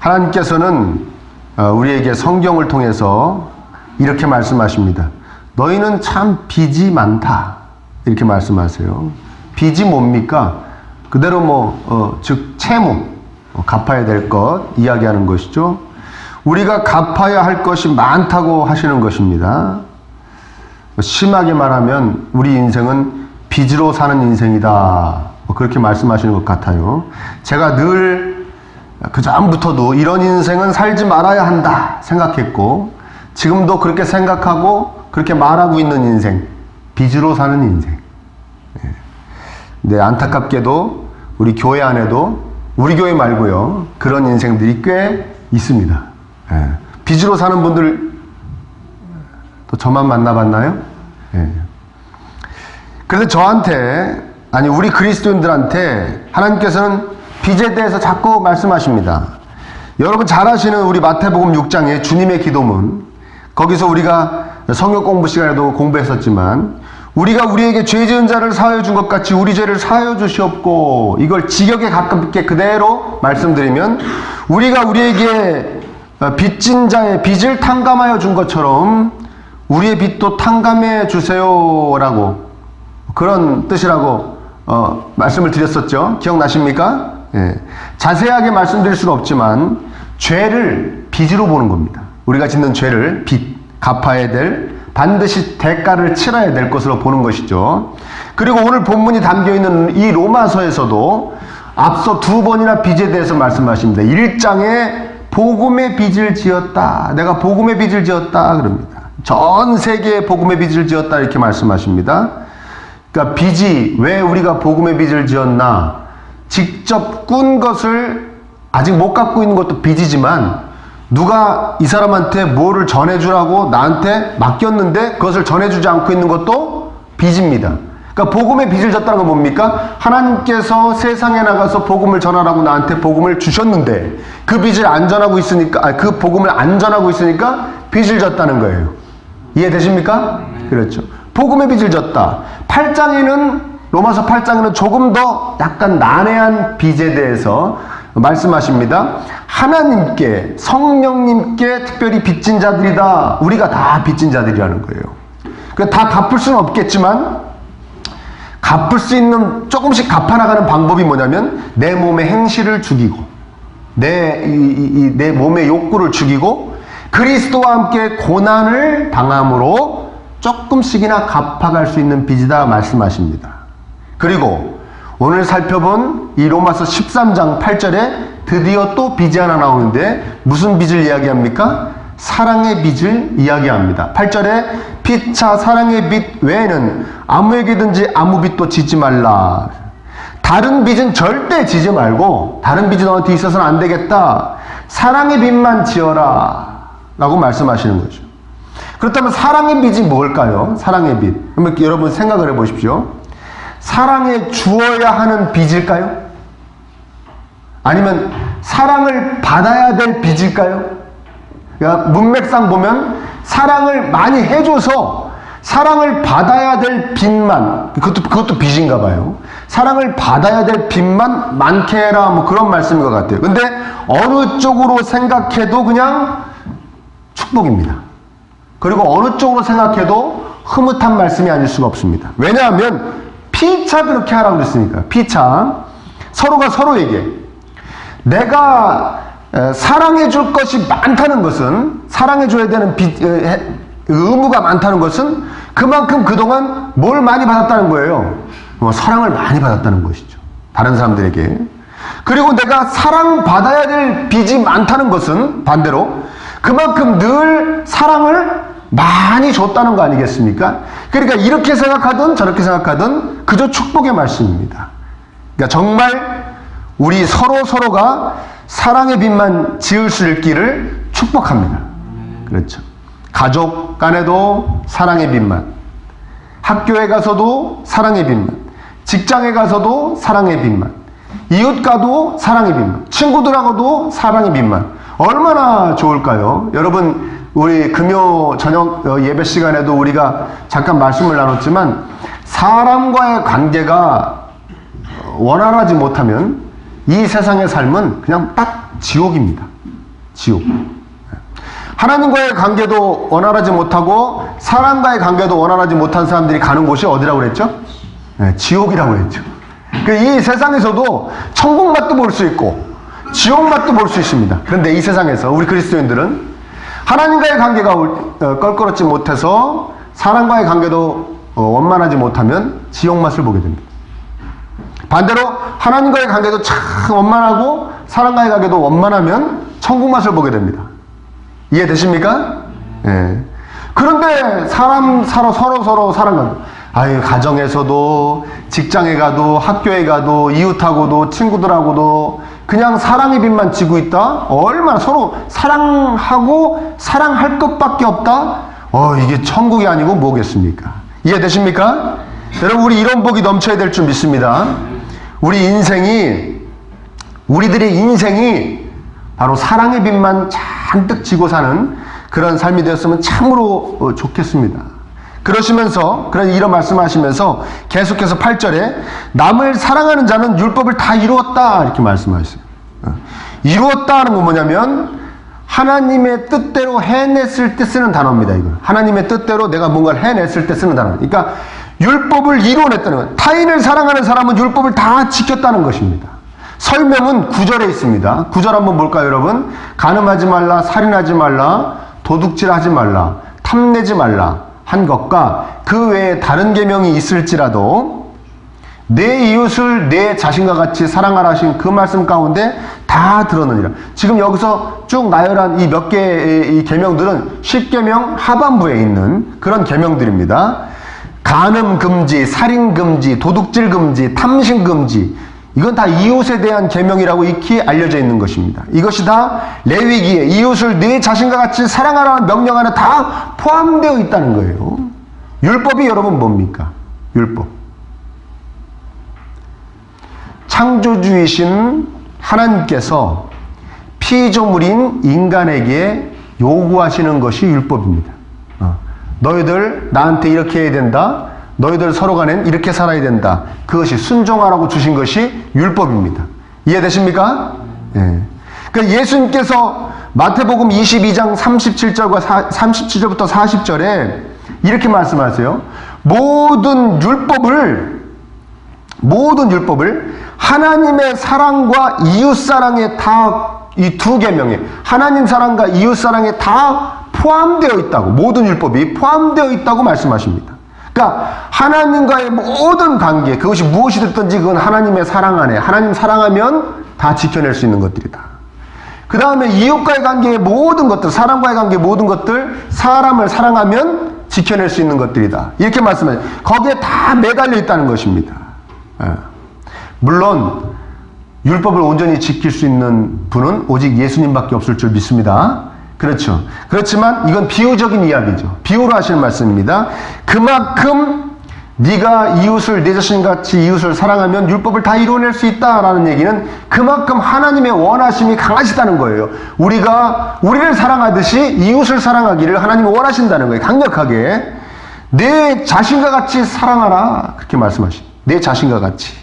하나님께서는 우리에게 성경을 통해서 이렇게 말씀하십니다. 너희는 참 빚이 많다. 이렇게 말씀하세요. 빚이 뭡니까? 그대로 즉 채무, 갚아야 될 것 이야기하는 것이죠. 우리가 갚아야 할 것이 많다고 하시는 것입니다. 심하게 말하면 우리 인생은 빚으로 사는 인생이다. 그렇게 말씀하시는 것 같아요. 제가 늘 그전부터도 이런 인생은 살지 말아야 한다 생각했고, 지금도 그렇게 생각하고 그렇게 말하고 있는 인생, 빚으로 사는 인생. 근데 안타깝게도 우리 교회 안에도, 우리 교회 말고요, 그런 인생들이 꽤 있습니다. 빚으로 사는 분들 또 저만 만나봤나요? 그래서 저한테, 아니 우리 그리스도인들한테 하나님께서는 빚에 대해서 자꾸 말씀하십니다. 여러분 잘 아시는 우리 마태복음 6장의 주님의 기도문, 거기서 우리가 성경 공부 시간에도 공부했었지만, 우리가 우리에게 죄 지은 자를 사하여 준 것 같이 우리 죄를 사하여 주시옵고, 이걸 직역에 가깝게 그대로 말씀드리면, 우리가 우리에게 빚진 자의 빚을 탕감하여 준 것처럼 우리의 빚도 탕감해 주세요라고, 그런 뜻이라고 말씀을 드렸었죠. 기억나십니까? 자세하게 말씀드릴 수는 없지만 죄를 빚으로 보는 겁니다. 우리가 짓는 죄를 빚, 갚아야 될, 반드시 대가를 치러야 될 것으로 보는 것이죠. 그리고 오늘 본문이 담겨있는 이 로마서에서도 앞서 2번이나 빚에 대해서 말씀하십니다. 1장에 복음의 빚을 지었다. 내가 복음의 빚을 지었다. 그럽니다. 전 세계에 복음의 빚을 지었다. 이렇게 말씀하십니다. 그러니까 빚이, 왜 우리가 복음의 빚을 지었나? 직접 꾼 것을 아직 못 갖고 있는 것도 빚이지만, 누가 이 사람한테 뭐를 전해주라고 나한테 맡겼는데 그것을 전해주지 않고 있는 것도 빚입니다. 그러니까 복음의 빚을 졌다는 건 뭡니까? 하나님께서 세상에 나가서 복음을 전하라고 나한테 복음을 주셨는데 그 빚을 안 전하고 있으니까, 그 복음을 안 전하고 있으니까 빚을 졌다는 거예요. 이해되십니까? 그렇죠. 복음의 빚을 졌다. 8장에는, 로마서 8장에는 조금 더 약간 난해한 빚에 대해서 말씀하십니다. 하나님께, 성령님께 특별히 빚진 자들이다. 우리가 다 빚진 자들이라는 거예요. 다 갚을 수는 없겠지만, 갚을 수 있는, 조금씩 갚아나가는 방법이 뭐냐면, 내 몸의 행실을 죽이고, 내 몸의 욕구를 죽이고, 그리스도와 함께 고난을 당함으로 조금씩이나 갚아갈 수 있는 빚이다 말씀하십니다. 그리고 오늘 살펴본 이 로마서 13장 8절에 드디어 또 빚이 하나 나오는데, 무슨 빚을 이야기합니까? 사랑의 빚을 이야기합니다. 8절에 피차 사랑의 빚 외에는 아무에게든지 아무 빚도 지지 말라. 다른 빚은 절대 지지 말고, 다른 빚이 너한테 있어서는 안 되겠다. 사랑의 빚만 지어라 라고 말씀하시는 거죠. 그렇다면 사랑의 빚이 뭘까요? 사랑의 빚. 한번 여러분 생각을 해보십시오. 사랑해 주어야 하는 빚일까요? 아니면 사랑을 받아야 될 빚일까요? 그러니까 문맥상 보면 사랑을 많이 해줘서 사랑을 받아야 될 빚만, 그것도 빚인가 봐요. 사랑을 받아야 될 빚만 많게 해라, 뭐 그런 말씀인 것 같아요. 근데 어느 쪽으로 생각해도 그냥 축복입니다. 그리고 어느 쪽으로 생각해도 흐뭇한 말씀이 아닐 수가 없습니다. 왜냐하면 피차 그렇게 하라고 그랬으니까. 피차, 서로가 서로에게 내가 사랑해 줄 것이 많다는 것은, 사랑해 줘야 되는 의무가 많다는 것은 그만큼 그동안 뭘 많이 받았다는 거예요. 사랑을 많이 받았다는 것이죠. 다른 사람들에게. 그리고 내가 사랑받아야 될 빚이 많다는 것은 반대로 그만큼 늘 사랑을 많이 줬다는 거 아니겠습니까? 그러니까 이렇게 생각하든 저렇게 생각하든 그저 축복의 말씀입니다. 그러니까 정말 우리 서로가 사랑의 빚만 지을 수 있기를 축복합니다. 그렇죠. 가족 간에도 사랑의 빚만, 학교에 가서도 사랑의 빚만, 직장에 가서도 사랑의 빚만, 이웃과도 사랑의 빚만, 친구들하고도 사랑의 빚만. 얼마나 좋을까요? 여러분, 우리 금요 저녁 예배 시간에도 우리가 잠깐 말씀을 나눴지만, 사람과의 관계가 원활하지 못하면 이 세상의 삶은 그냥 딱 지옥입니다. 지옥. 하나님과의 관계도 원활하지 못하고 사람과의 관계도 원활하지 못한 사람들이 가는 곳이 어디라고 그랬죠? 네, 지옥이라고 했죠. 이 세상에서도 천국 맛도 볼 수 있고 지옥 맛도 볼 수 있습니다. 그런데 이 세상에서 우리 그리스도인들은 하나님과의 관계가 껄끄럽지 못해서 사람과의 관계도 원만하지 못하면 지옥 맛을 보게 됩니다. 반대로 하나님과의 관계도 참 원만하고 사람과의 관계도 원만하면 천국 맛을 보게 됩니다. 이해되십니까? 예. 그런데 서로 사랑하고, 가정에서도, 직장에 가도, 학교에 가도, 이웃하고도, 친구들하고도, 그냥 사랑의 빛만 지고 있다? 얼마나 서로 사랑하고, 사랑할 것밖에 없다? 이게 천국이 아니고 뭐겠습니까? 이해되십니까? 여러분, 우리 이런 복이 넘쳐야 될 줄 믿습니다. 우리들의 인생이 바로 사랑의 빛만 잔뜩 지고 사는 그런 삶이 되었으면 참으로 좋겠습니다. 그러시면서 이런 말씀하시면서 계속해서 8절에 남을 사랑하는 자는 율법을 다 이루었다 이렇게 말씀하셨어요. 이루었다 하는 건 뭐냐면 하나님의 뜻대로 해냈을 때 쓰는 단어입니다. 이거 하나님의 뜻대로 내가 뭔가를 해냈을 때 쓰는 단어. 그러니까 율법을 이루어냈다는 것. 타인을 사랑하는 사람은 율법을 다 지켰다는 것입니다. 설명은 9절에 있습니다. 9절 한번 볼까요, 여러분? 간음하지 말라, 살인하지 말라, 도둑질하지 말라, 탐내지 말라 한 것과 그 외에 다른 계명이 있을지라도 내 이웃을 내 자신과 같이 사랑하라 하신 그 말씀 가운데 다 들었느니라. 지금 여기서 쭉 나열한 이 몇 개의 이 계명들은 10계명 하반부에 있는 그런 계명들입니다. 간음 금지, 살인 금지, 도둑질 금지, 탐심 금지, 이건 다 이웃에 대한 계명이라고 익히 알려져 있는 것입니다. 이것이 다 레위기에 이웃을 내 자신과 같이 사랑하라는 명령 안에 다 포함되어 있다는 거예요. 율법이 여러분 뭡니까? 율법. 창조주이신 하나님께서 피조물인 인간에게 요구하시는 것이 율법입니다. 너희들 나한테 이렇게 해야 된다. 너희들 서로 간엔 이렇게 살아야 된다. 그것이 순종하라고 주신 것이 율법입니다. 이해되십니까? 예. 그러니까 예수님께서 마태복음 22장 37절부터 40절에 이렇게 말씀하세요. 모든 율법을 하나님의 사랑과 이웃 사랑에 다 이 두 계명에 하나님 사랑과 이웃 사랑에 다 포함되어 있다고, 모든 율법이 포함되어 있다고 말씀하십니다. 그러니까 하나님과의 모든 관계, 그것이 무엇이 됐든지 그건 하나님의 사랑 안에, 하나님 사랑하면 다 지켜낼 수 있는 것들이다. 그 다음에 이웃과의 관계의 모든 것들, 사람과의 관계의 모든 것들, 사람을 사랑하면 지켜낼 수 있는 것들이다. 이렇게 말씀해요. 거기에 다 매달려 있다는 것입니다. 물론 율법을 온전히 지킬 수 있는 분은 오직 예수님밖에 없을 줄 믿습니다. 그렇죠. 그렇지만 이건 비유적인 이야기죠. 비유로 하시는 말씀입니다. 그만큼 네가 이웃을 내 자신같이 이웃을 사랑하면 율법을 다 이루어낼 수 있다라는 얘기는 그만큼 하나님의 원하심이 강하시다는 거예요. 우리를 사랑하듯이 이웃을 사랑하기를 하나님이 원하신다는 거예요. 강력하게. 내 자신과 같이 사랑하라. 그렇게 말씀하십니다. 내 자신과 같이.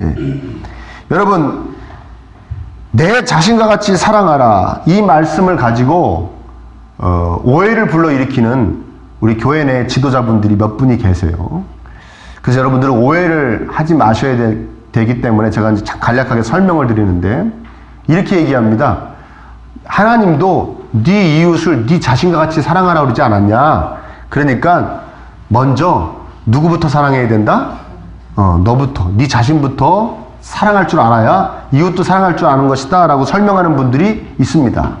예. 여러분, 내 자신과 같이 사랑하라. 이 말씀을 가지고 오해를 불러일으키는 우리 교회 내 지도자분들이 몇 분이 계세요. 그래서 여러분들은 오해를 하지 마셔야 되기 때문에 제가 이제 간략하게 설명을 드리는데 이렇게 얘기합니다. 하나님도 네 이웃을 네 자신과 같이 사랑하라고 그러지 않았냐? 그러니까 먼저 누구부터 사랑해야 된다? 너부터, 네 자신부터 사랑할 줄 알아야 이웃도 사랑할 줄 아는 것이다 라고 설명하는 분들이 있습니다.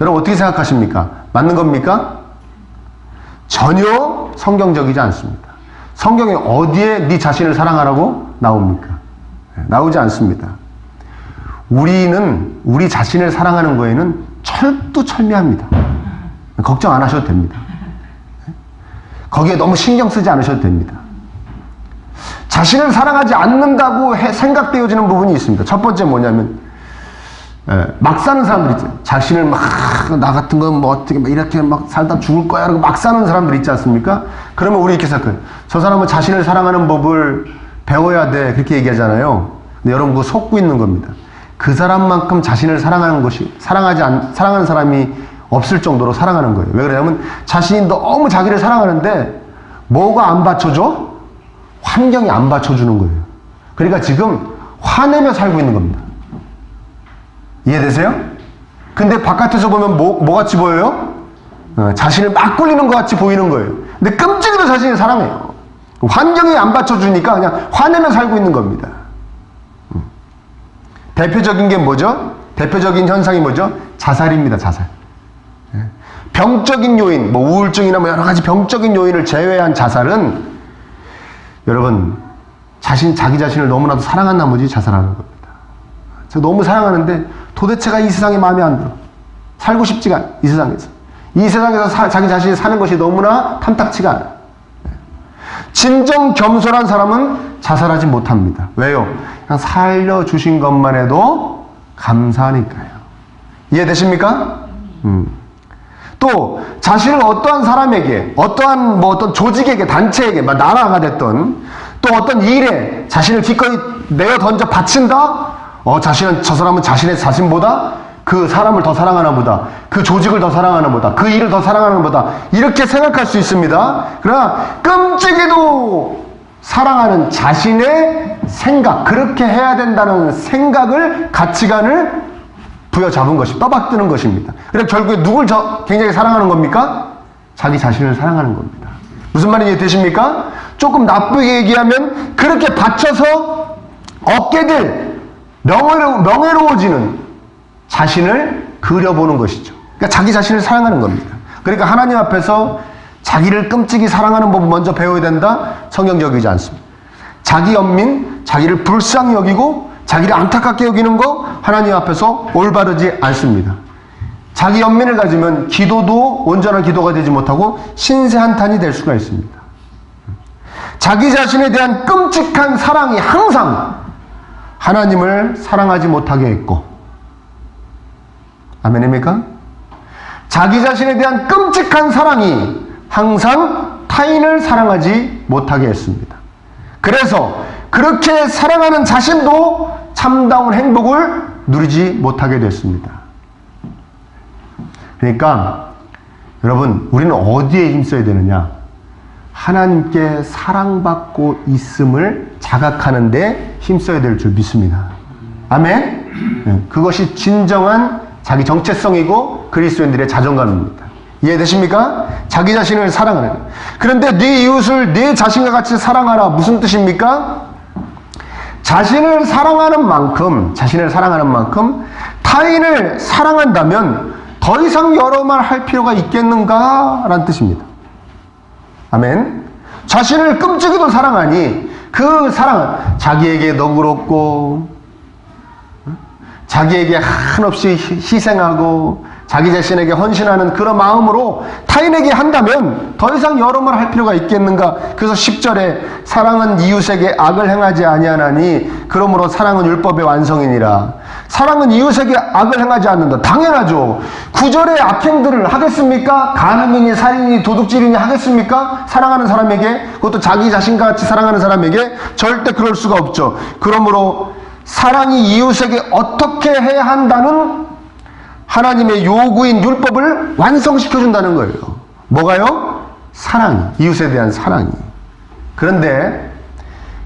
여러분 어떻게 생각하십니까? 맞는 겁니까? 전혀 성경적이지 않습니다. 성경에 어디에 네 자신을 사랑하라고 나옵니까? 나오지 않습니다. 우리는 우리 자신을 사랑하는 거에는 철두철미합니다. 걱정 안 하셔도 됩니다. 거기에 너무 신경 쓰지 않으셔도 됩니다. 자신을 사랑하지 않는다고 생각되어지는 부분이 있습니다. 첫 번째 뭐냐면 막 사는 사람들 있죠. 자신을 막 나 같은 건 뭐 어떻게 막 이렇게 막 살다 죽을 거야 라고 막 사는 사람들 있지 않습니까? 그러면 우리 이렇게 생각해요. 저 사람은 자신을 사랑하는 법을 배워야 돼 그렇게 얘기하잖아요. 근데 여러분 그거 속고 있는 겁니다. 그 사람만큼 자신을 사랑하는 것이, 사랑하는 사람이 없을 정도로 사랑하는 거예요. 왜 그러냐면 자신이 너무 자기를 사랑하는데 뭐가 안 받쳐줘? 환경이 안 받쳐주는 거예요. 그러니까 지금 화내며 살고 있는 겁니다. 이해되세요? 근데 바깥에서 보면 뭐 같이 보여요? 자신을 막 굴리는 것 같이 보이는 거예요. 근데 끔찍이도 자신을 사랑해요. 환경이 안 받쳐주니까 그냥 화내며 살고 있는 겁니다. 대표적인 게 뭐죠? 대표적인 현상이 뭐죠? 자살입니다. 자살. 병적인 요인, 뭐 우울증이나 뭐 여러 가지 병적인 요인을 제외한 자살은 여러분 자기 자신을 너무나도 사랑한 나머지 자살하는 겁니다. 제가 너무 사랑하는데 도대체가 이 세상에 마음에 안 들어. 살고 싶지가 않아. 이 세상에서. 이 세상에서 자기 자신이 사는 것이 너무나 탐탁치가 않아. 진정 겸손한 사람은 자살하지 못합니다. 왜요? 그냥 살려주신 것만 해도 감사하니까요. 이해되십니까? 또 자신을 어떠한 사람에게, 어떤 조직에게, 단체에게, 나라가 됐던, 또 어떤 일에 자신을 기꺼이 내어 던져 바친다? 저 사람은 자신의 자신보다 그 사람을 더 사랑하나 보다. 그 조직을 더 사랑하나 보다. 그 일을 더 사랑하나 보다. 이렇게 생각할 수 있습니다. 그러나 끔찍이도 사랑하는 자신의 생각, 그렇게 해야 된다는 생각을, 가치관을 부여잡은 것이, 떠받드는 것입니다. 그래서 결국에 누굴 굉장히 사랑하는 겁니까? 자기 자신을 사랑하는 겁니다. 무슨 말인지 되십니까? 조금 나쁘게 얘기하면 그렇게 바쳐서 얻게 될 명예로워지는 자신을 그려보는 것이죠. 그러니까 자기 자신을 사랑하는 겁니다. 그러니까 하나님 앞에서 자기를 끔찍이 사랑하는 법을 먼저 배워야 된다? 성경적이지 않습니다. 자기 연민, 자기를 불쌍히 여기고 자기를 안타깝게 여기는 거 하나님 앞에서 올바르지 않습니다. 자기 연민을 가지면 기도도 온전한 기도가 되지 못하고 신세한탄이 될 수가 있습니다. 자기 자신에 대한 끔찍한 사랑이 항상 하나님을 사랑하지 못하게 했고, 아멘입니까? 자기 자신에 대한 끔찍한 사랑이 항상 타인을 사랑하지 못하게 했습니다. 그래서 그렇게 사랑하는 자신도 참다운 행복을 누리지 못하게 됐습니다. 그러니까 여러분, 우리는 어디에 힘써야 되느냐? 하나님께 사랑받고 있음을 자각하는 데 힘써야 될 줄 믿습니다. 아멘? 그것이 진정한 자기 정체성이고 그리스도인들의 자존감입니다. 이해되십니까? 자기 자신을 사랑하는. 그런데 네 이웃을 네 자신과 같이 사랑하라. 무슨 뜻입니까? 자신을 사랑하는 만큼 타인을 사랑한다면 더 이상 여러 말 할 필요가 있겠는가? 라는 뜻입니다. 아멘. 자신을 끔찍이도 사랑하니 그 사랑은 자기에게 너그럽고 자기에게 한없이 희생하고 자기 자신에게 헌신하는 그런 마음으로 타인에게 한다면 더 이상 여러 말 할 필요가 있겠는가? 그래서 10절에 사랑은 이웃에게 악을 행하지 아니하나니 그러므로 사랑은 율법의 완성이니라. 사랑은 이웃에게 악을 행하지 않는다. 당연하죠. 9절에 악행들을 하겠습니까? 간음이니 살인이니 도둑질이니 하겠습니까? 사랑하는 사람에게, 그것도 자기 자신과 같이 사랑하는 사람에게 절대 그럴 수가 없죠. 그러므로 사랑이 이웃에게 어떻게 해야 한다는 하나님의 요구인 율법을 완성시켜준다는 거예요. 뭐가요? 사랑이. 이웃에 대한 사랑이. 그런데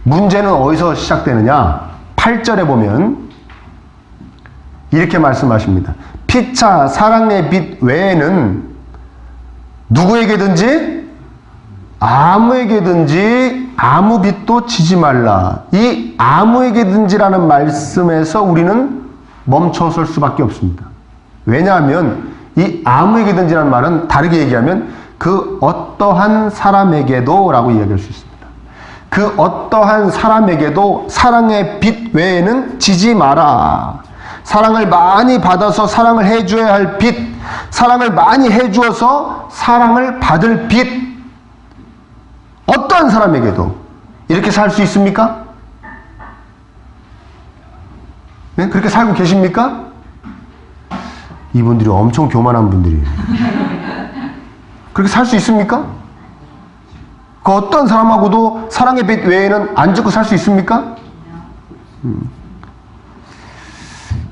문제는 어디서 시작되느냐? 8절에 보면 이렇게 말씀하십니다. 피차 사랑의 빛 외에는 누구에게든지 아무에게든지 아무 빛도 지지 말라. 이 아무에게든지라는 말씀에서 우리는 멈춰설 수밖에 없습니다. 왜냐하면 이 아무에게든지라는 말은 다르게 얘기하면 그 어떠한 사람에게도 라고 이야기할 수 있습니다. 그 어떠한 사람에게도 사랑의 빛 외에는 지지 마라. 사랑을 많이 받아서 사랑을 해줘야 할 빛, 사랑을 많이 해주어서 사랑을 받을 빛, 어떠한 사람에게도 이렇게 살 수 있습니까? 네? 그렇게 살고 계십니까? 이분들이 엄청 교만한 분들이에요. 그렇게 살 수 있습니까? 그 어떤 사람하고도 사랑의 빛 외에는 안 짓고 살 수 있습니까?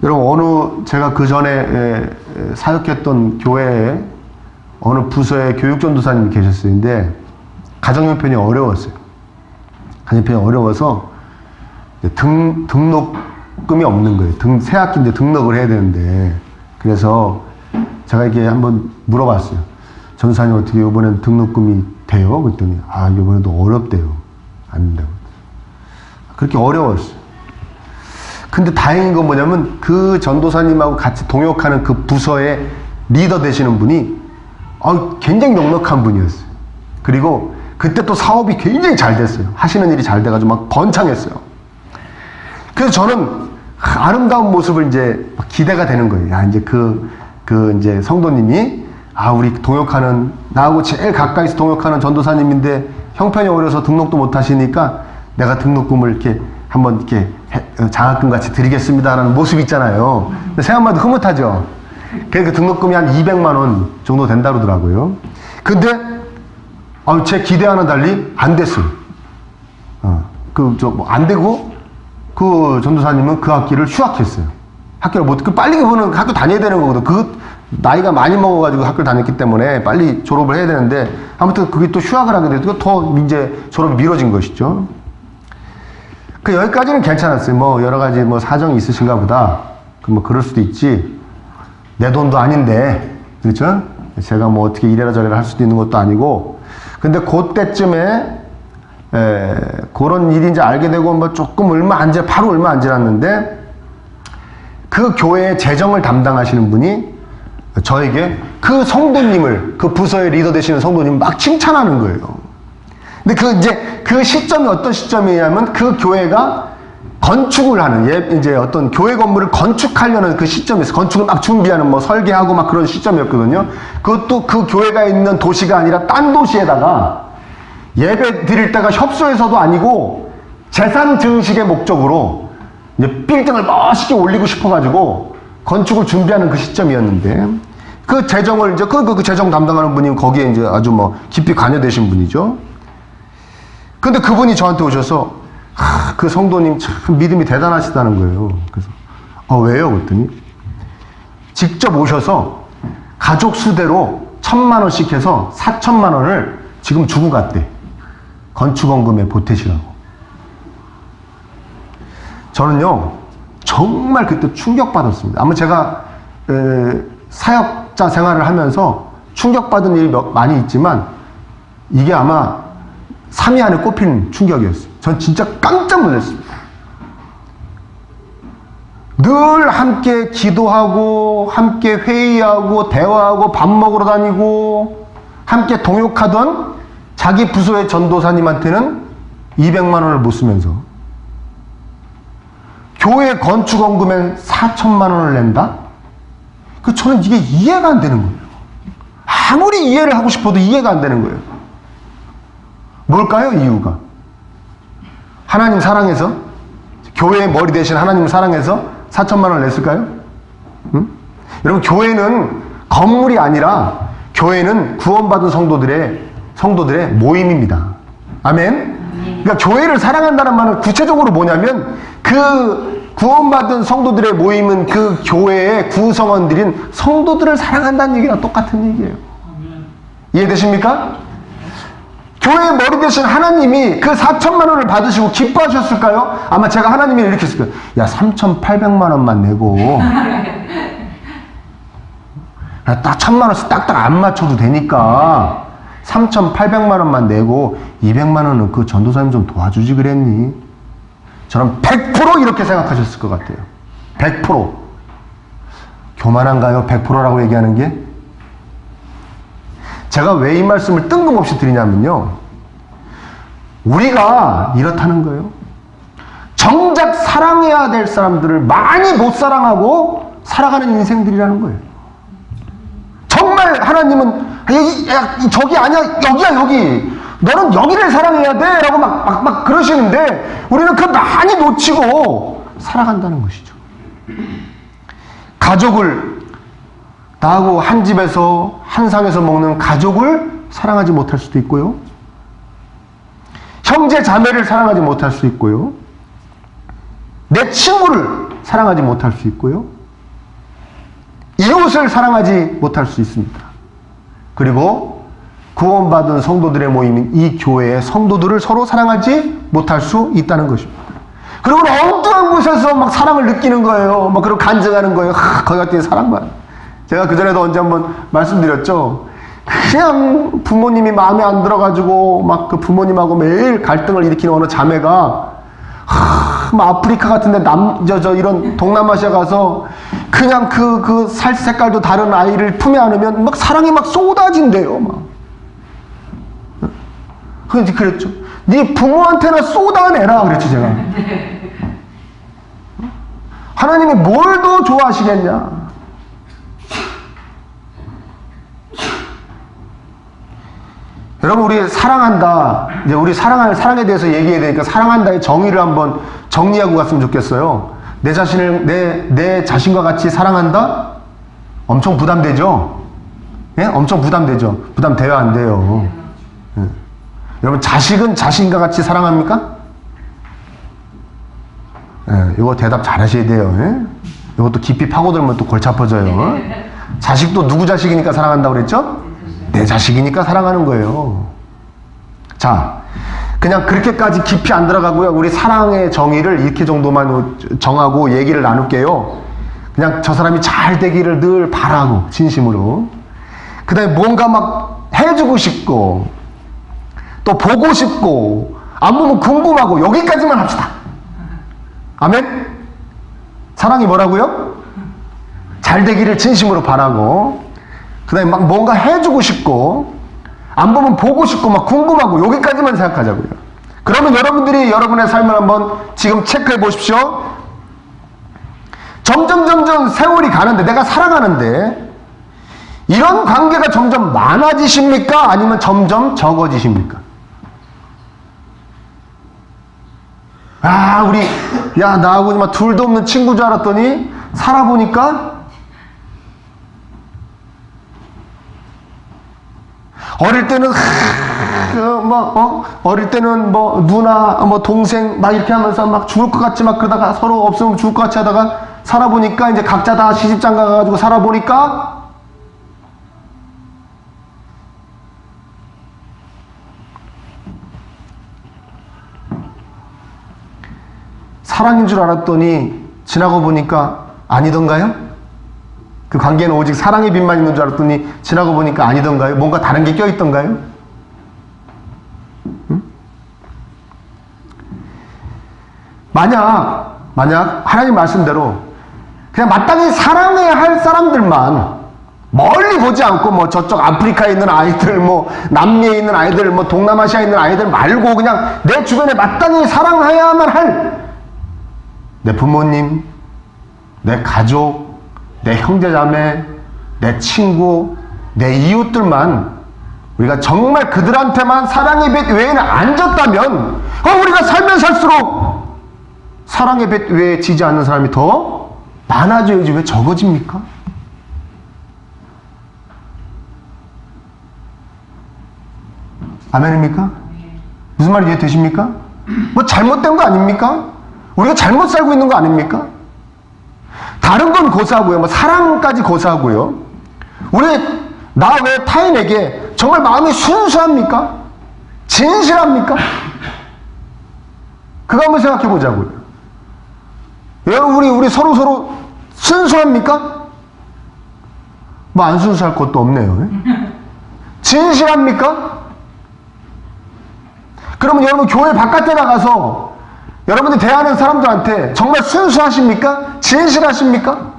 여러분, 제가 그 전에 사역했던 교회에 어느 부서에 교육전도사님이 계셨어요. 근데 가정형편이 어려웠어요. 가정형편이 어려워서 등록금이 없는 거예요. 새 학기인데 등록을 해야 되는데. 그래서 제가 이렇게 한번 물어봤어요. 전사님 어떻게 이번엔 등록금이 돼요? 그랬더니 이번에도 어렵대요. 안 된다고. 그렇게 어려웠어요. 근데 다행인 건 뭐냐면 그 전도사님하고 같이 동역하는 그 부서의 리더 되시는 분이 굉장히 넉넉한 분이었어요. 그리고 그때 또 사업이 굉장히 잘 됐어요. 하시는 일이 잘 돼가지고 막 번창했어요. 그래서 저는 아름다운 모습을 이제 기대가 되는 거예요. 이제 이제 성도님이 우리 동역하는, 나하고 제일 가까이서 동역하는 전도사님인데 형편이 어려서 등록도 못 하시니까 내가 등록금을 이렇게 한번 이렇게 장학금 같이 드리겠습니다라는 모습 있잖아요. 생각만 해도 흐뭇하죠. 그 등록금이 한 200만 원 정도 된다 그러더라고요. 근데 제 기대와는 달리 안 됐어요. 안 되고 그 전도사님은 그 학기를 휴학했어요. 학교를 빨리 그분은 학교 다녀야 되는 거거든. 나이가 많이 먹어가지고 학교를 다녔기 때문에 빨리 졸업을 해야 되는데 아무튼 그게 또 휴학을 하게 되고 더 이제 졸업이 미뤄진 것이죠. 여기까지는 괜찮았어요. 여러 가지 사정이 있으신가 보다. 그럴 수도 있지. 내 돈도 아닌데, 그렇죠? 제가 어떻게 이래라 저래라 할 수도 있는 것도 아니고. 근데 그때쯤에, 그런 일인지 알게 되고, 바로 얼마 안 지났는데, 그 교회의 재정을 담당하시는 분이 저에게 그 성도님을, 그 부서의 리더 되시는 성도님을 막 칭찬하는 거예요. 근데 그 시점이 어떤 시점이냐면 그 교회가 건축을 하는, 이제 어떤 교회 건물을 건축하려는 그 시점에서 건축을 막 준비하는 설계하고 막 그런 시점이었거든요. 그것도 그 교회가 있는 도시가 아니라 딴 도시에다가 예배 드릴 때가 협소해서도 아니고 재산 증식의 목적으로 이제 빌딩을 멋있게 올리고 싶어가지고 건축을 준비하는 그 시점이었는데 그 재정을 이제 그 재정 담당하는 분이 거기에 이제 아주 깊이 관여되신 분이죠. 근데 그분이 저한테 오셔서 그 성도님 참 믿음이 대단하시다는 거예요. 그래서 왜요? 그랬더니 직접 오셔서 가족 수대로 1,000만 원씩 해서 4,000만 원을 지금 주고 갔대. 건축원금에 보태시라고. 저는요 정말 그때 충격받았습니다. 아마 제가 사역자 생활을 하면서 충격받은 일이 많이 있지만 이게 아마 3위 안에 꼽히는 충격이었어요. 전 진짜 깜짝 놀랐습니다. 늘 함께 기도하고 함께 회의하고 대화하고 밥 먹으러 다니고 함께 동역하던 자기 부서의 전도사님한테는 200만 원을 못 쓰면서 교회 건축원금에 4,000만 원을 낸다? 저는 이게 이해가 안 되는 거예요. 아무리 이해를 하고 싶어도 이해가 안 되는 거예요. 뭘까요? 이유가. 하나님 사랑해서? 교회의 머리 대신 하나님 사랑해서 4,000만 원을 냈을까요? 응? 여러분, 교회는 건물이 아니라 교회는 구원받은 성도들의 모임입니다. 아멘? 그러니까 교회를 사랑한다는 말은 구체적으로 뭐냐면 그 구원받은 성도들의 모임은 그 교회의 구성원들인 성도들을 사랑한다는 얘기랑 똑같은 얘기예요. 이해되십니까? 교회의 머리 대신 하나님이 그 4,000만 원을 받으시고 기뻐하셨을까요? 아마 제가 하나님이 이렇게 했을 거예요. 야, 3,800만 원만 내고 딱 1,000만 원씩 딱딱 안 맞춰도 되니까 3,800만 원만 내고 200만 원은 그 전도사님 좀 도와주지 그랬니? 저는 100% 이렇게 생각하셨을 것 같아요. 100%. 교만한가요? 100%라고 얘기하는 게? 제가 왜 이 말씀을 뜬금없이 드리냐면요. 우리가 이렇다는 거예요. 정작 사랑해야 될 사람들을 많이 못 사랑하고 살아가는 인생들이라는 거예요. 정말 하나님은 저기 아니야, 여기야, 여기. 너는 여기를 사랑해야 돼 라고 막 그러시는데 우리는 그걸 많이 놓치고 살아간다는 것이죠. 가족을, 나하고 한 집에서 한 상에서 먹는 가족을 사랑하지 못할 수도 있고요. 형제 자매를 사랑하지 못할 수 있고요. 내 친구를 사랑하지 못할 수 있고요. 이웃을 사랑하지 못할 수 있습니다. 그리고 구원받은 성도들의 모임인 이 교회의 성도들을 서로 사랑하지 못할 수 있다는 것입니다. 그리고 엉뚱한 곳에서 막 사랑을 느끼는 거예요. 막 그리고 간증하는 거예요. 거기 갔더니 사랑받아. 제가 그전에도 언제 한번 말씀드렸죠. 그냥 부모님이 마음에 안 들어가지고 막 그 부모님하고 매일 갈등을 일으키는 어느 자매가 막 아프리카 같은데 이런 동남아시아 가서 그냥 그 살 색깔도 다른 아이를 품에 안으면 막 사랑이 막 쏟아진대요. 막. 그랬죠. 네 부모한테나 쏟아내라 그랬지 제가. 하나님이 뭘 더 좋아하시겠냐? 여러분, 우리 사랑한다. 이제 우리 사랑에 대해서 얘기해야 되니까 사랑한다의 정의를 한번 정리하고 갔으면 좋겠어요. 내 자신을, 내 자신과 같이 사랑한다? 엄청 부담되죠? 예? 엄청 부담되죠? 부담돼야 안 돼요. 예. 여러분, 자식은 자신과 같이 사랑합니까? 예, 이거 대답 잘 하셔야 돼요. 예? 이것도 깊이 파고들면 또 골치 아파져요. 자식도 누구 자식이니까 사랑한다고 그랬죠? 내 자식이니까 사랑하는 거예요. 자, 그냥 그렇게까지 깊이 안 들어가고요. 우리 사랑의 정의를 이렇게 정도만 정하고 얘기를 나눌게요. 그냥 저 사람이 잘 되기를 늘 바라고, 진심으로. 그 다음에 뭔가 막 해주고 싶고, 또 보고 싶고, 안 보면 궁금하고, 여기까지만 합시다. 아멘? 사랑이 뭐라고요? 잘 되기를 진심으로 바라고, 그 다음에 막 뭔가 해주고 싶고, 안 보면 보고 싶고, 막 궁금하고, 여기까지만 생각하자고요. 그러면 여러분들이 여러분의 삶을 한번 지금 체크해 보십시오. 점점 세월이 가는데, 내가 살아가는데, 이런 관계가 점점 많아지십니까? 아니면 점점 적어지십니까? 나하고 막 둘도 없는 친구 줄 알았더니, 살아보니까, 어릴 때는 누나, 동생, 막 이렇게 하면서 막 죽을 것 같이 막 그러다가 서로 없으면 죽을 것 같이 하다가 살아보니까 이제 각자 다 시집장 가가지고 살아보니까 사랑인 줄 알았더니 지나고 보니까 아니던가요? 그 관계는 오직 사랑의 빛만 있는 줄 알았더니 지나고 보니까 아니던가요? 뭔가 다른 게 껴있던가요? 응? 만약 하나님 말씀대로 그냥 마땅히 사랑해야 할 사람들만 멀리 보지 않고 저쪽 아프리카에 있는 아이들, 남미에 있는 아이들, 동남아시아에 있는 아이들 말고 그냥 내 주변에 마땅히 사랑해야만 할 내 부모님, 내 가족, 내 형제자매, 내 친구, 내 이웃들만 우리가 정말 그들한테만 사랑의 빛 외에는 안 졌다면 우리가 살면 살수록 사랑의 빛 외에 지지 않는 사람이 더 많아져야지 왜 적어집니까? 아멘입니까? 무슨 말이 이해되십니까? 잘못된 거 아닙니까? 우리가 잘못 살고 있는 거 아닙니까? 다른 건 고사하고요. 사랑까지 고사하고요. 나 외 타인에게 정말 마음이 순수합니까? 진실합니까? 그거 한번 생각해 보자고요. 여러분, 우리 서로 순수합니까? 안 순수할 것도 없네요. 진실합니까? 그러면 여러분 교회 바깥에 나가서 여러분들 대하는 사람들한테 정말 순수하십니까? 진실하십니까?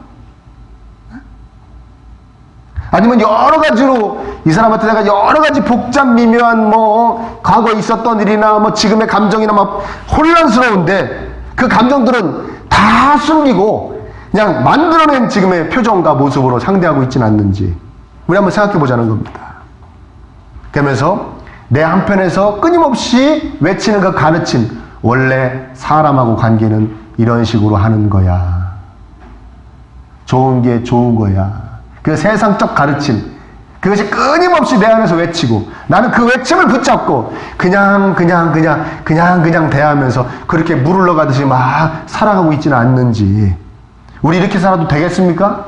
아니면 여러 가지로 이 사람한테 내가 여러 가지 복잡 미묘한 과거에 있었던 일이나 지금의 감정이나 혼란스러운데 그 감정들은 다 숨기고 그냥 만들어낸 지금의 표정과 모습으로 상대하고 있지는 않는지 우리 한번 생각해 보자는 겁니다. 그러면서 내 한편에서 끊임없이 외치는 그 가르침, 원래 사람하고 관계는 이런 식으로 하는 거야. 좋은 게 좋은 거야. 그 세상적 가르침, 그것이 끊임없이 내 안에서 외치고 나는 그 외침을 붙잡고 그냥 대하면서 그렇게 물 흘러가듯이 막 살아가고 있지는 않는지 우리 이렇게 살아도 되겠습니까?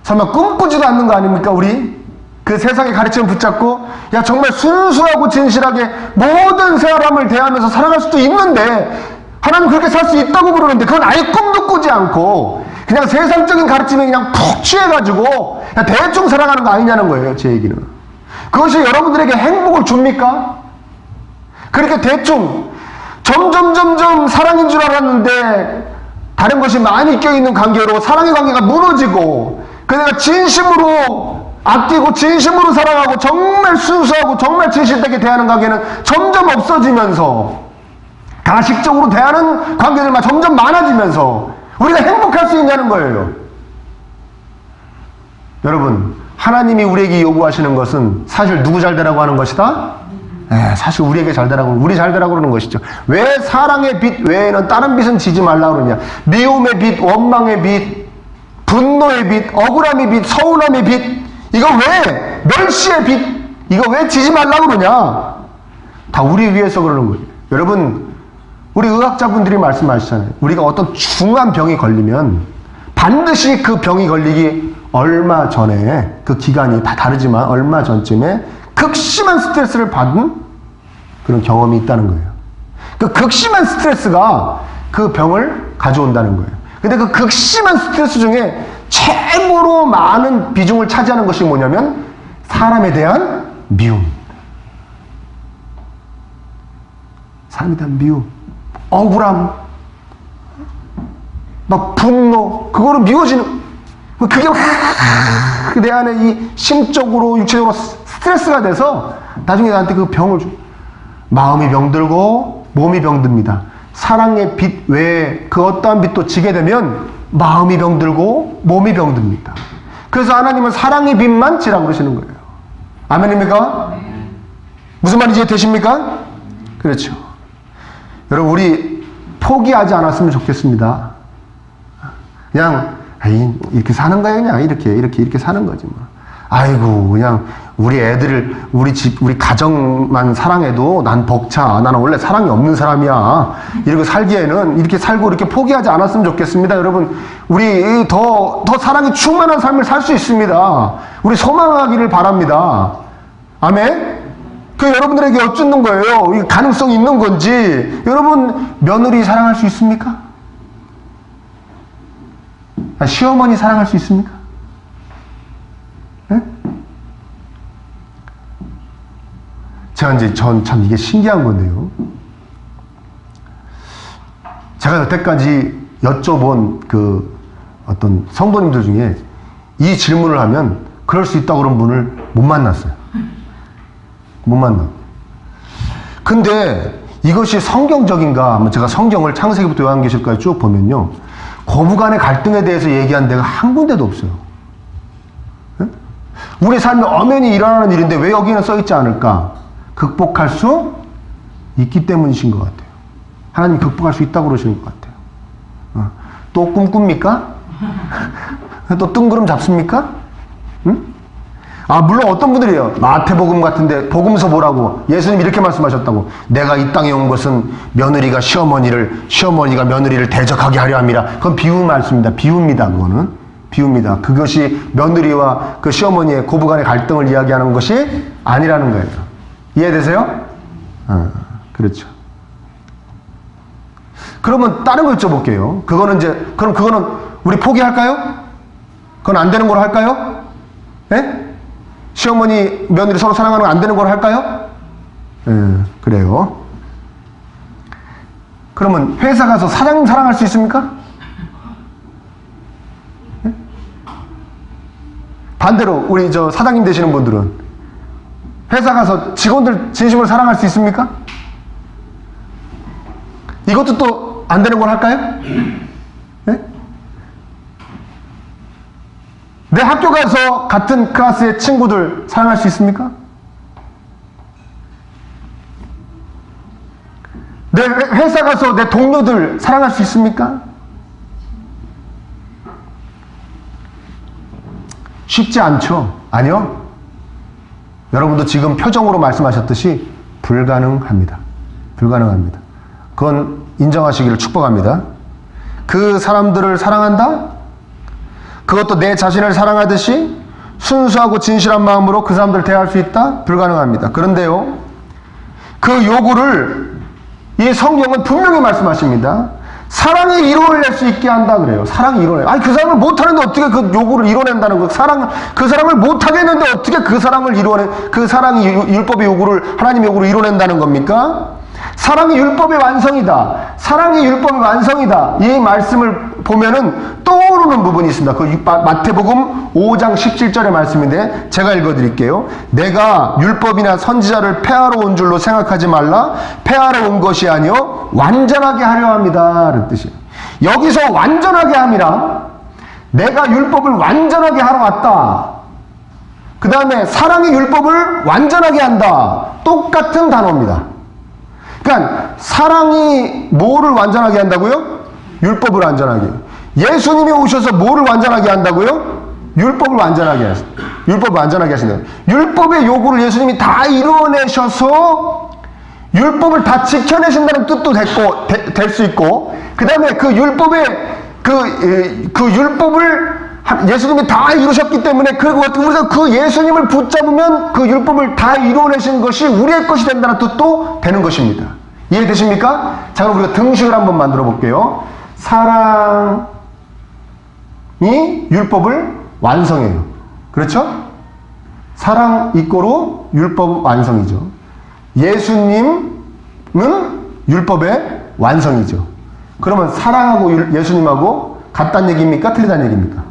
설마 꿈꾸지도 않는 거 아닙니까, 우리? 그 세상의 가르침을 붙잡고, 야, 정말 순수하고 진실하게 모든 사람을 대하면서 살아갈 수도 있는데, 하나님 그렇게 살 수 있다고 그러는데, 그건 아예 꿈도 꾸지 않고, 그냥 세상적인 가르침에 그냥 푹 취해가지고, 그냥 대충 살아가는 거 아니냐는 거예요, 제 얘기는. 그것이 여러분들에게 행복을 줍니까? 그렇게 대충, 점점 사랑인 줄 알았는데, 다른 것이 많이 껴있는 관계로 사랑의 관계가 무너지고, 그러니까 진심으로 아끼고 진심으로 사랑하고 정말 순수하고 정말 진실되게 대하는 관계는 점점 없어지면서 가식적으로 대하는 관계들만 점점 많아지면서 우리가 행복할 수 있냐는 거예요. 여러분, 하나님이 우리에게 요구하시는 것은 사실 누구 잘 되라고 하는 것이다? 사실 우리에게 잘 되라고, 우리 잘 되라고 그러는 것이죠. 왜 사랑의 빛 외에는 다른 빛은 지지 말라고 그러냐? 미움의 빛, 원망의 빛, 분노의 빛, 억울함의 빛, 서운함의 빛, 이거 왜? 멸시의 빛, 이거 왜 지지 말라고 그러냐? 다 우리 위해서 그러는 거예요. 여러분, 우리 의학자분들이 말씀하시잖아요. 우리가 어떤 중한 병이 걸리면 반드시 그 병이 걸리기 얼마 전에, 그 기간이 다 다르지만 얼마 전쯤에 극심한 스트레스를 받은 그런 경험이 있다는 거예요. 그 극심한 스트레스가 그 병을 가져온다는 거예요. 근데 그 극심한 스트레스 중에 최고로 많은 비중을 차지하는 것이 뭐냐면 사람에 대한 미움. 사람에 대한 미움. 억울함. 막 분노. 그거로 미워지는. 그게 내 안에 이 심적으로 육체적으로 스트레스가 돼서 나중에 나한테 그 병을 줘. 마음이 병들고 몸이 병듭니다. 사랑의 빛 외에 그 어떠한 빛도 지게 되면 마음이 병들고 몸이 병듭니다. 그래서 하나님은 사랑의 빛만 지라고 그러시는 거예요. 아멘입니까? 무슨 말인지 되십니까? 그렇죠. 여러분, 우리 포기하지 않았으면 좋겠습니다. 그냥 이렇게 사는 거야, 그냥 이렇게 사는 거지 뭐. 아이고, 그냥 우리 애들, 우리 집, 우리 가정만 사랑해도 난 벅차. 나는 원래 사랑이 없는 사람이야. 이렇게 살기에는 이렇게 살고 이렇게 포기하지 않았으면 좋겠습니다. 여러분, 우리 더 사랑이 충만한 삶을 살 수 있습니다. 우리 소망하기를 바랍니다. 아멘? 그 여러분들에게 여쭙는 거예요. 이 가능성이 있는 건지. 여러분, 며느리 사랑할 수 있습니까? 시어머니 사랑할 수 있습니까? 네? 제가 전 참 이게 신기한 건데요. 제가 여태까지 여쭤본 그 어떤 성도님들 중에 이 질문을 하면 그럴 수 있다고 그런 분을 못 만났어요. 못 만나. 근데 이것이 성경적인가? 하면 제가 성경을 창세기부터 요한계시록까지 쭉 보면요. 고부간의 갈등에 대해서 얘기한 데가 한 군데도 없어요. 네? 우리 삶에 엄연히 일어나는 일인데 왜 여기는 써있지 않을까? 극복할 수 있기 때문이신 것 같아요. 하나님 극복할 수 있다고 그러시는 것 같아요. 또 꿈꿉니까? 또 뜬구름 잡습니까? 응? 물론 어떤 분들이에요. 마태복음 같은데 복음서 보라고 예수님 이렇게 말씀하셨다고. 내가 이 땅에 온 것은 며느리가 시어머니가 며느리를 대적하게 하려 함이라. 그건 비유 말씀입니다. 비유입니다. 그거는 비유입니다. 그것이 며느리와 그 시어머니의 고부간의 갈등을 이야기하는 것이 아니라는 거예요. 이해되세요? 그렇죠. 그러면 다른 거 여쭤볼게요. 그럼 그거는 우리 포기할까요? 그건 안 되는 걸로 할까요? 예? 시어머니, 며느리 서로 사랑하는 거 안 되는 걸로 할까요? 그래요. 그러면 회사 가서 사장님 사랑할 수 있습니까? 예? 반대로 우리 사장님 되시는 분들은 회사 가서 직원들 진심으로 사랑할 수 있습니까? 이것도 또 안 되는 걸 할까요? 네? 내 학교 가서 같은 클래스의 친구들 사랑할 수 있습니까? 내 회사 가서 내 동료들 사랑할 수 있습니까? 쉽지 않죠? 아니요. 여러분도 지금 표정으로 말씀하셨듯이 불가능합니다. 불가능합니다. 그건 인정하시기를 축복합니다. 그 사람들을 사랑한다? 그것도 내 자신을 사랑하듯이 순수하고 진실한 마음으로 그 사람들을 대할 수 있다? 불가능합니다. 그런데요, 그 요구를 이 성경은 분명히 말씀하십니다. 사랑이 이루어낼 수 있게 한다 그래요. 사랑이 이루어내. 아니, 그 사람을 못하는데 어떻게 그 요구를 이뤄낸다는 거. 그 사람을 못하겠는데 어떻게 그 사랑을 그 사랑이 율법의 요구를, 하나님의 요구를 이뤄낸다는 겁니까? 사랑이 율법의 완성이다. 사랑이 율법의 완성이다. 이 말씀을 보면은 떠오르는 부분이 있습니다. 그 마태복음 5장 17절의 말씀인데 제가 읽어드릴게요. 내가 율법이나 선지자를 폐하러 온 줄로 생각하지 말라. 폐하러 온 것이 아니요 완전하게 하려 합니다. 라는 뜻이에요. 여기서 완전하게 함이라, 내가 율법을 완전하게 하러 왔다. 그 다음에 사랑이 율법을 완전하게 한다. 똑같은 단어입니다. 그러니까 사랑이 뭐를 완전하게 한다고요? 율법을 완전하게. 예수님이 오셔서 뭐를 완전하게 한다고요? 율법을 완전하게 하신다. 율법을 완전하게 하신다. 율법의 요구를 예수님이 다 이루어내셔서 율법을 다 지켜내신다는 뜻도 될 수 있고, 그 다음에 그 율법의 그 율법을 예수님이 다 이루셨기 때문에 우리가 그 예수님을 붙잡으면 그 율법을 다 이루어내신 것이 우리의 것이 된다는 뜻도 되는 것입니다. 이해되십니까? 자, 그럼 우리가 등식을 한번 만들어 볼게요. 사랑이 율법을 완성해요. 그렇죠? 사랑 이꼬로 율법 완성이죠. 예수님은 율법의 완성이죠. 그러면 사랑하고 예수님하고 같다는 얘기입니까? 틀리다는 얘기입니까?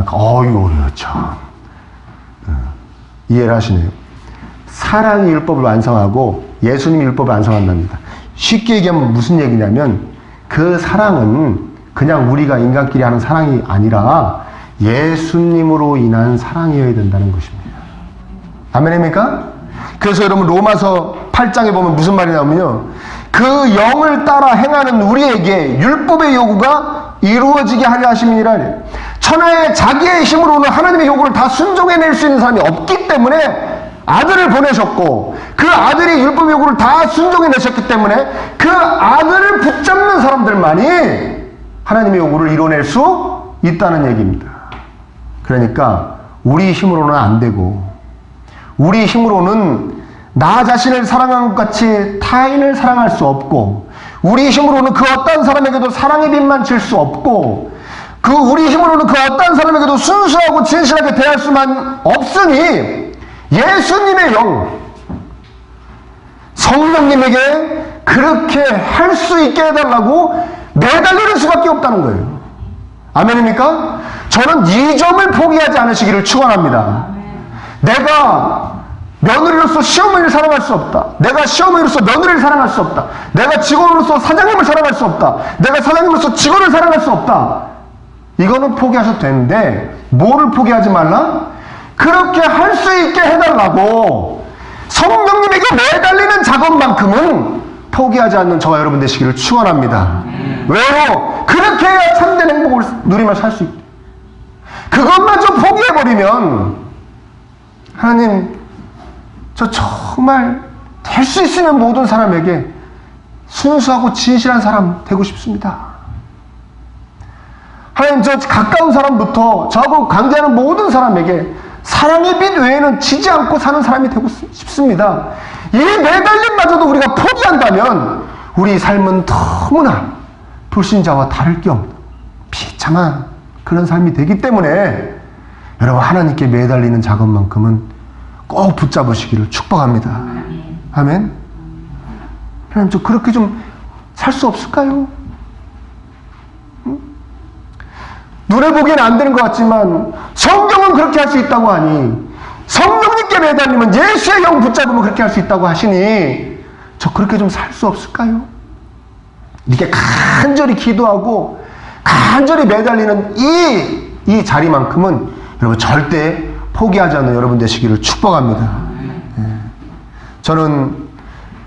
어이구, 참. 이해를 하시네요. 사랑이 율법을 완성하고 예수님이 율법을 완성한답니다. 쉽게 얘기하면 무슨 얘기냐면, 그 사랑은 그냥 우리가 인간끼리 하는 사랑이 아니라 예수님으로 인한 사랑이어야 된다는 것입니다. 아멘입니까? 그래서 여러분 로마서 8장에 보면 무슨 말이 나오면요, 그 영을 따라 행하는 우리에게 율법의 요구가 이루어지게 하려 하심이니라. 천하의 자기의 힘으로는 하나님의 요구를 다 순종해낼 수 있는 사람이 없기 때문에 아들을 보내셨고, 그 아들이 율법의 요구를 다 순종해내셨기 때문에 그 아들을 붙잡는 사람들만이 하나님의 요구를 이뤄낼 수 있다는 얘기입니다. 그러니까 우리 힘으로는 안 되고, 우리 힘으로는 나 자신을 사랑한 것 같이 타인을 사랑할 수 없고, 우리 힘으로는 그 어떤 사람에게도 사랑의 빛만 칠 수 없고, 우리 힘으로는 그 어떤 사람에게도 순수하고 진실하게 대할 수만 없으니 예수님의 영, 성령님에게 그렇게 할 수 있게 해달라고 매달리는 수밖에 없다는 거예요. 아멘입니까? 저는 이 점을 포기하지 않으시기를 축원합니다. 내가 며느리로서 시어머니를 사랑할 수 없다. 내가 시어머니로서 며느리를 사랑할 수 없다. 내가 직원으로서 사장님을 사랑할 수 없다. 내가 사장님으로서 직원을 사랑할 수 없다. 이거는 포기하셔도 되는데, 뭐를 포기하지 말라? 그렇게 할 수 있게 해달라고 성령님에게 매달리는 작업만큼은 포기하지 않는 저와 여러분 되시기를 축원합니다. 왜요? 그렇게 해야 참된 행복을 누리며 살 수 있게. 그것마저 포기해버리면, 하나님, 저 정말 될 수 있으면 모든 사람에게 순수하고 진실한 사람 되고 싶습니다. 하나님, 저 가까운 사람부터 저하고 관계하는 모든 사람에게 사랑의 빛 외에는 지지 않고 사는 사람이 되고 싶습니다. 이 매달림마저도 우리가 포기한다면 우리 삶은 너무나 불신자와 다를 겸 비참한 그런 삶이 되기 때문에, 여러분, 하나님께 매달리는 작업만큼은 꼭 붙잡으시기를 축복합니다. 아멘. 하나님, 저 그렇게 좀 살 수 없을까요? 눈에 보기에는 안 되는 것 같지만 성경은 그렇게 할 수 있다고 하니, 성령님께 매달리면, 예수의 영 붙잡으면 그렇게 할 수 있다고 하시니, 저 그렇게 좀 살 수 없을까요? 이렇게 간절히 기도하고 간절히 매달리는 이 자리만큼은 여러분 절대 포기하지 않는 여러분 되시기를 축복합니다. 저는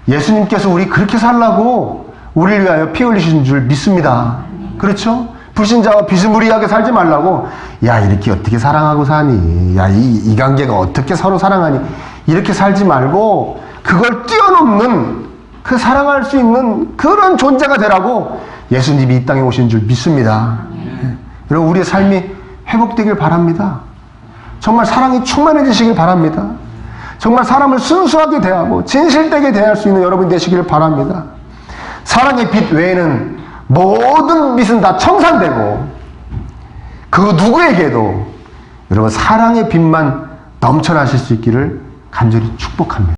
예수님께서 우리 그렇게 살라고 우리를 위하여 피 흘리신 줄 믿습니다. 그렇죠? 불신자와 비스무리하게 살지 말라고, 야, 이렇게 어떻게 사랑하고 사니? 야, 이 관계가 어떻게 서로 사랑하니? 이렇게 살지 말고 그걸 뛰어넘는, 그 사랑할 수 있는 그런 존재가 되라고 예수님이 이 땅에 오신 줄 믿습니다. 여러분, 우리의 삶이 회복되길 바랍니다. 정말 사랑이 충만해지시길 바랍니다. 정말 사람을 순수하게 대하고 진실되게 대할 수 있는 여러분 되시길 바랍니다. 사랑의 빛 외에는 모든 빛은 다 청산되고 그 누구에게도 여러분 사랑의 빛만 넘쳐나실 수 있기를 간절히 축복합니다.